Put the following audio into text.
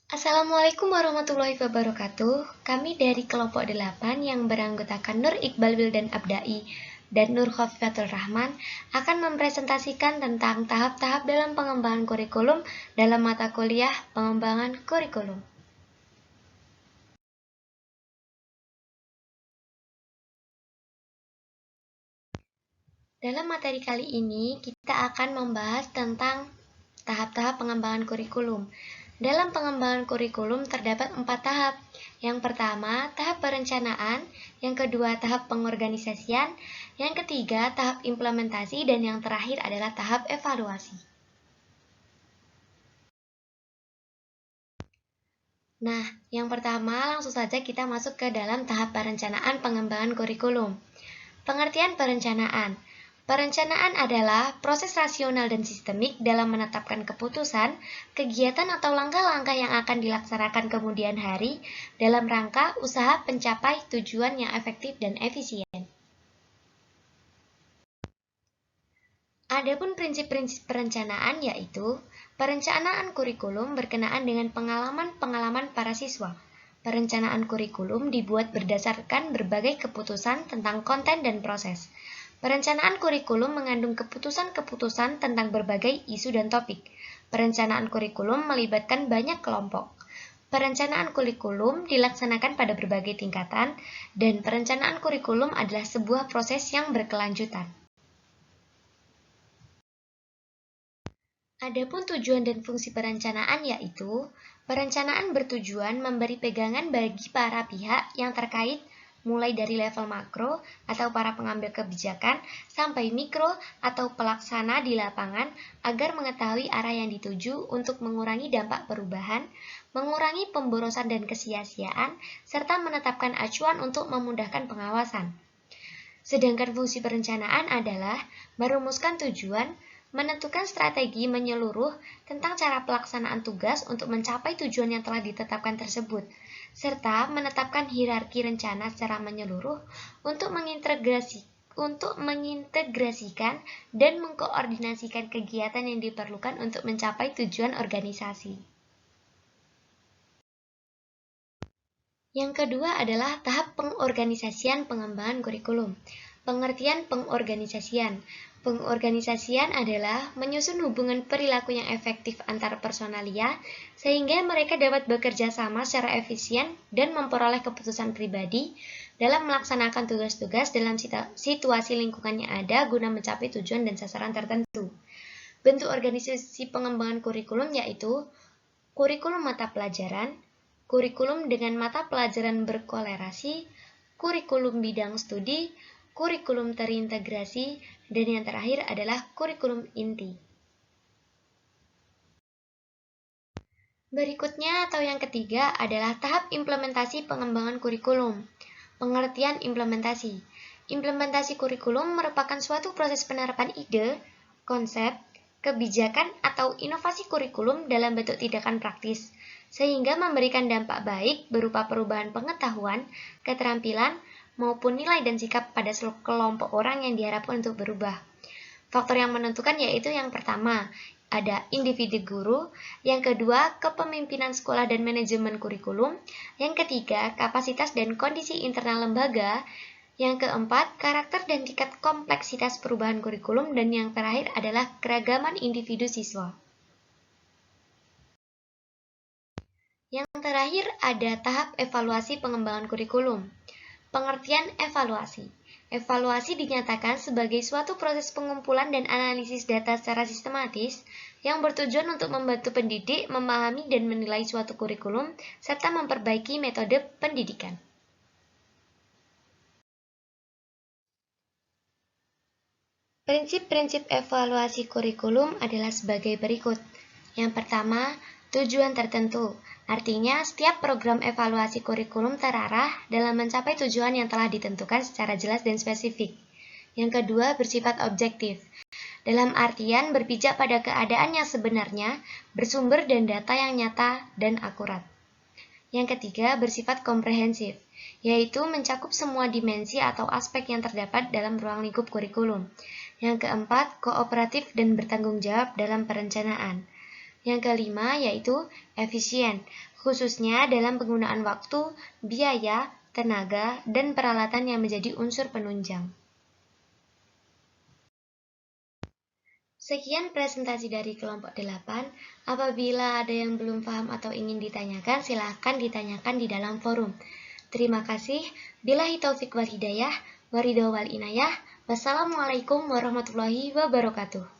Assalamualaikum warahmatullahi wabarakatuh. Kami dari kelompok 8 yang beranggotakan Nur Iqbal Wildan Abdai dan Nur Khofifatul Rahman akan mempresentasikan tentang tahap-tahap dalam pengembangan kurikulum dalam mata kuliah pengembangan kurikulum. Dalam materi kali ini, kita akan membahas tentang tahap-tahap pengembangan kurikulum. Dalam pengembangan kurikulum terdapat 4 tahap. Yang pertama, tahap perencanaan. Yang kedua, tahap pengorganisasian. Yang ketiga, tahap implementasi. Dan yang terakhir adalah tahap evaluasi. Nah, yang pertama langsung saja kita masuk ke dalam tahap perencanaan pengembangan kurikulum. Pengertian perencanaan. Perencanaan adalah proses rasional dan sistemik dalam menetapkan keputusan, kegiatan atau langkah-langkah yang akan dilaksanakan kemudian hari dalam rangka usaha pencapai tujuan yang efektif dan efisien. Adapun prinsip-prinsip perencanaan yaitu perencanaan kurikulum berkenaan dengan pengalaman-pengalaman para siswa. Perencanaan kurikulum dibuat berdasarkan berbagai keputusan tentang konten dan proses. Perencanaan kurikulum mengandung keputusan-keputusan tentang berbagai isu dan topik. Perencanaan kurikulum melibatkan banyak kelompok. Perencanaan kurikulum dilaksanakan pada berbagai tingkatan, dan perencanaan kurikulum adalah sebuah proses yang berkelanjutan. Adapun tujuan dan fungsi perencanaan yaitu, perencanaan bertujuan memberi pegangan bagi para pihak yang terkait mulai dari level makro atau para pengambil kebijakan sampai mikro atau pelaksana di lapangan agar mengetahui arah yang dituju untuk mengurangi dampak perubahan, mengurangi pemborosan dan kesia-siaan, serta menetapkan acuan untuk memudahkan pengawasan. Sedangkan fungsi perencanaan adalah merumuskan tujuan, menentukan strategi menyeluruh tentang cara pelaksanaan tugas untuk mencapai tujuan yang telah ditetapkan tersebut, serta menetapkan hierarki rencana secara menyeluruh untuk mengintegrasikan dan mengkoordinasikan kegiatan yang diperlukan untuk mencapai tujuan organisasi. Yang kedua adalah tahap pengorganisasian pengembangan kurikulum. Pengertian pengorganisasian. Pengorganisasian adalah menyusun hubungan perilaku yang efektif antar personalia sehingga mereka dapat bekerja sama secara efisien dan memperoleh keputusan pribadi dalam melaksanakan tugas-tugas dalam situasi lingkungan yang ada guna mencapai tujuan dan sasaran tertentu. Bentuk organisasi pengembangan kurikulum yaitu kurikulum mata pelajaran, kurikulum dengan mata pelajaran berkolerasi, kurikulum bidang studi, kurikulum terintegrasi, dan yang terakhir adalah kurikulum inti. Berikutnya atau yang ketiga adalah tahap implementasi pengembangan kurikulum. Pengertian implementasi. Implementasi kurikulum merupakan suatu proses penerapan ide, konsep, kebijakan atau inovasi kurikulum dalam bentuk tindakan praktis, sehingga memberikan dampak baik berupa perubahan pengetahuan, keterampilan, maupun nilai dan sikap pada seluruh kelompok orang yang diharapkan untuk berubah. Faktor yang menentukan yaitu yang pertama, ada individu guru, yang kedua, kepemimpinan sekolah dan manajemen kurikulum, yang ketiga, kapasitas dan kondisi internal lembaga, yang keempat, karakter dan tingkat kompleksitas perubahan kurikulum, dan yang terakhir adalah keragaman individu siswa. Yang terakhir ada tahap evaluasi pengembangan kurikulum. Pengertian evaluasi. Evaluasi dinyatakan sebagai suatu proses pengumpulan dan analisis data secara sistematis yang bertujuan untuk membantu pendidik memahami dan menilai suatu kurikulum serta memperbaiki metode pendidikan. Prinsip-prinsip evaluasi kurikulum adalah sebagai berikut. Yang pertama, tujuan tertentu. Artinya, setiap program evaluasi kurikulum terarah dalam mencapai tujuan yang telah ditentukan secara jelas dan spesifik. Yang kedua, bersifat objektif. Dalam artian berpijak pada keadaan yang sebenarnya, bersumber dan data yang nyata dan akurat. Yang ketiga, bersifat komprehensif, yaitu mencakup semua dimensi atau aspek yang terdapat dalam ruang lingkup kurikulum. Yang keempat, kooperatif dan bertanggung jawab dalam perencanaan. Yang kelima yaitu efisien, khususnya dalam penggunaan waktu, biaya, tenaga, dan peralatan yang menjadi unsur penunjang. Sekian presentasi dari kelompok 8. Apabila ada yang belum paham atau ingin ditanyakan, silahkan ditanyakan di dalam forum. Terima kasih. Billahi taufik wal hidayah, waridho wal inayah. Wassalamualaikum warahmatullahi wabarakatuh.